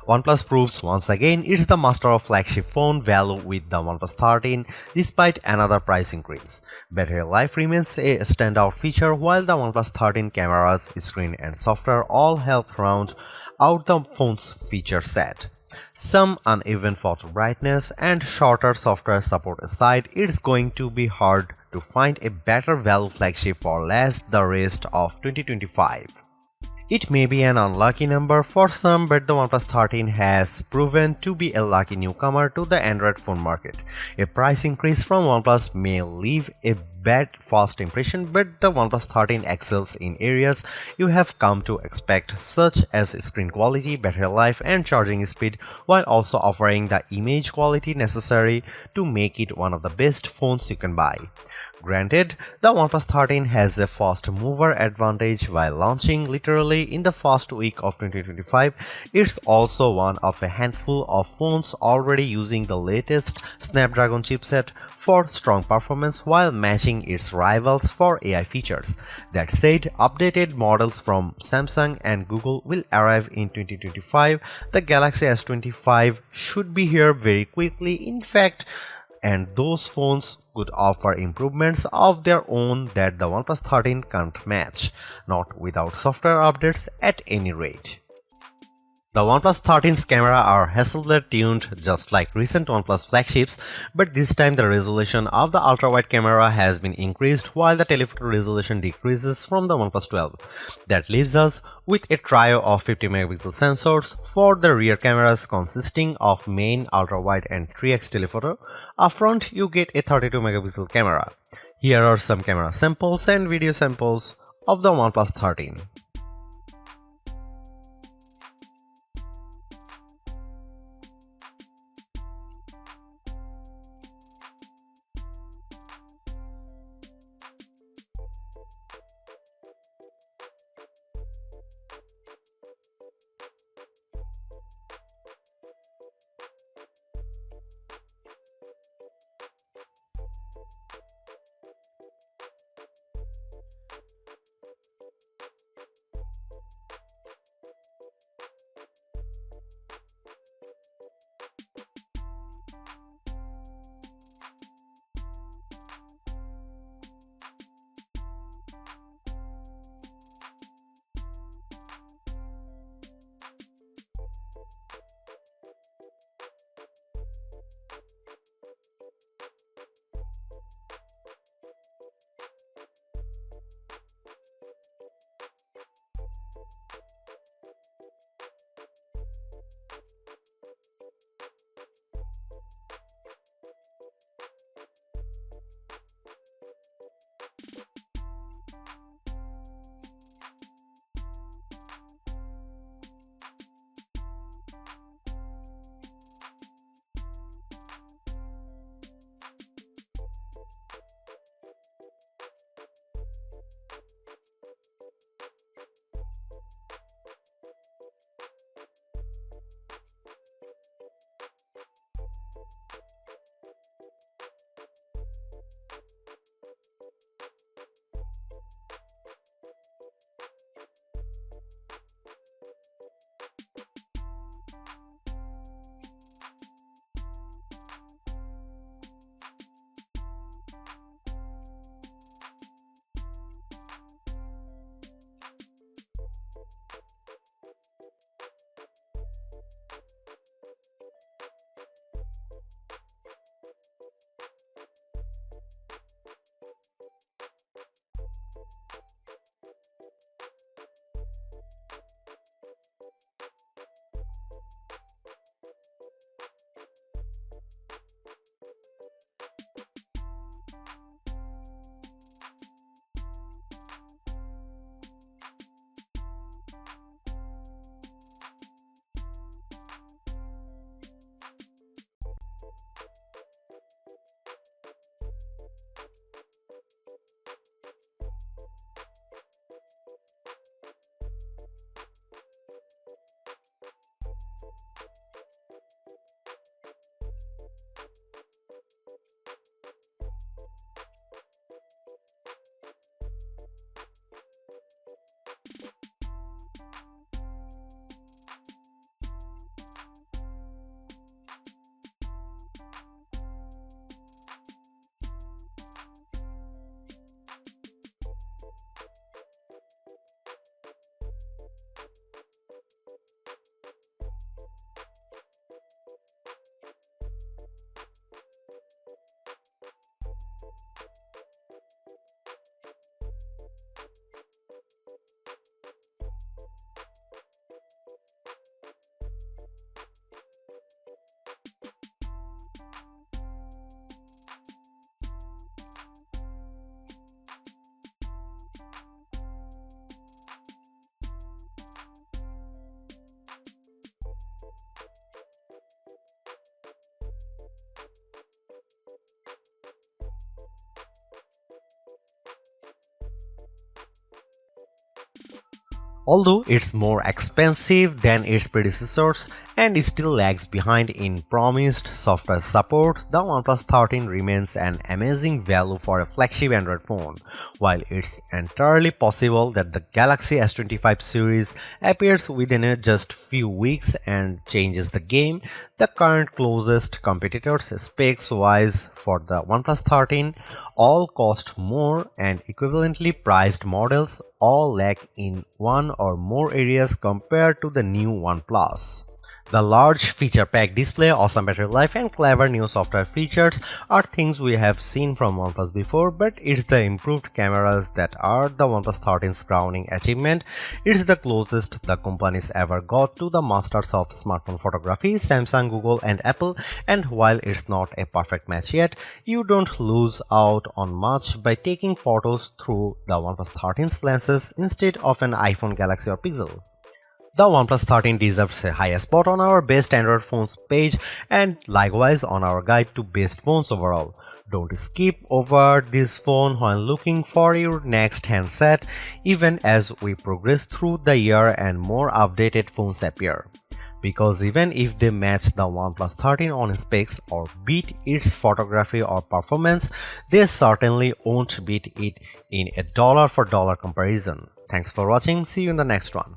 OnePlus proves once again it's the master of flagship phone value with the OnePlus 13 despite another price increase. Battery life remains a standout feature while the OnePlus 13 cameras, screen and software all help round out the phone's feature set. Some uneven photo brightness and shorter software support aside, it's going to be hard to find a better value flagship for less the rest of 2025. It may be an unlucky number for some, but the OnePlus 13 has proven to be a lucky newcomer to the Android phone market. A price increase from OnePlus may leave a bad first impression, but the OnePlus 13 excels in areas you have come to expect, such as screen quality, battery life, and charging speed, while also offering the image quality necessary to make it one of the best phones you can buy. Granted, the OnePlus 13 has a fast mover advantage while launching literally in the first week of 2025. It's also one of a handful of phones already using the latest Snapdragon chipset for strong performance while matching its rivals for AI features. That said, updated models from Samsung and Google will arrive in 2025. The Galaxy S25 should be here very quickly. In fact, and those phones could offer improvements of their own that the OnePlus 13 can't match, not without software updates at any rate. The OnePlus 13's camera are Hasselblad tuned just like recent OnePlus flagships, but this time the resolution of the ultra-wide camera has been increased while the telephoto resolution decreases from the OnePlus 12. That leaves us with a trio of 50 megapixel sensors for the rear cameras consisting of main, ultra-wide and 3x telephoto. Up front you get a 32 megapixel camera. Here are some camera samples and video samples of the OnePlus 13. Although it's more expensive than its predecessors and still lags behind in promised software support, the OnePlus 13 remains an amazing value for a flagship Android phone. While it's entirely possible that the Galaxy S25 series appears within just few weeks and changes the game, the current closest competitors specs-wise for the OnePlus 13 all cost more, and equivalently priced models all lack in one or more areas compared to the new OnePlus. The large feature-packed display, awesome battery life, and clever new software features are things we have seen from OnePlus before, but it's the improved cameras that are the OnePlus 13's crowning achievement. It's the closest the company's ever got to the masters of smartphone photography, Samsung, Google, and Apple, and while it's not a perfect match yet, you don't lose out on much by taking photos through the OnePlus 13's lenses instead of an iPhone, Galaxy, or Pixel. The OnePlus 13 deserves a high spot on our best Android phones page and likewise on our guide to best phones overall. Don't skip over this phone when looking for your next handset, even as we progress through the year and more updated phones appear. Because even if they match the OnePlus 13 on specs or beat its photography or performance, they certainly won't beat it in a dollar for dollar comparison. Thanks for watching, see you in the next one.